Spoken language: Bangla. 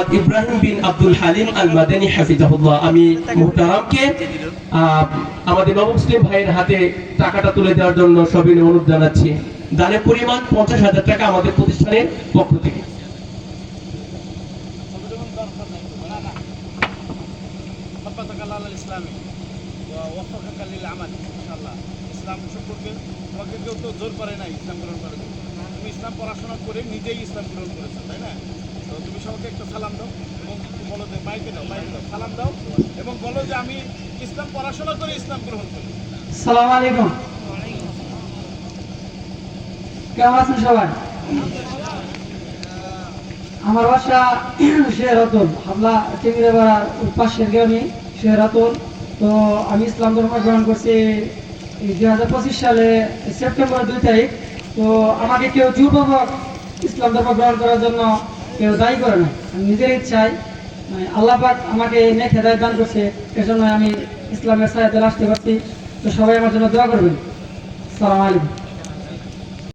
মোহাম্মদ ইব্রাহিম বিন আব্দুল হালিম আল মাদানী হাফিজাহুল্লাহ। আমি মুহতারামকে আমাদের নবমুসলিম ভাইয়ের হাতে টাকাটা তুলে দেওয়ার জন্য সবিনয় অনুরোধ জানাচ্ছি। দানের পরিমাণ 50,000 টাকা আমাদের প্রতিষ্ঠানের পক্ষ থেকে। ইসলাম সম্পর্কে তোমাকে কেউ তো জোর করে না ইসলাম গ্রহণ করার জন্য। তুমি ইসলাম পড়াশোনা করে নিজেই ইসলাম গ্রহণ করেছো, তাই না? তো তুমি সবাইকে একটা সালাম দাও এবং বলো যে মাইকে দাও সালাম দাও এবং বলো যে আমি ইসলাম পড়াশোনা করে ইসলাম গ্রহণ করি। আসসালামু আলাইকুম। কেমন আছেন সবাই? আমার বাসা শেরাতুল, হাবলা টেঙ্গিরাপাড়ার পাশের গ্রামে শেরাতুল। তো আমি ইসলাম ধর্ম গ্রহণ করছি 2025 সালে সেপ্টেম্বর 2 তারিখ। তো আমাকে কেউ জোরপূর্বক ইসলাম ধর্ম গ্রহণ করার জন্য কেউ দায়ী করে না, আমি নিজের ইচ্ছায় আল্লাহ পাক আমাকে নেক হেদায়েত দান করছে, এজন্য আমি ইসলামের ছায়াতলে আসতে পারছি। তো সবাই আমার জন্য দোয়া করবেন। আসসালামু আলাইকুম।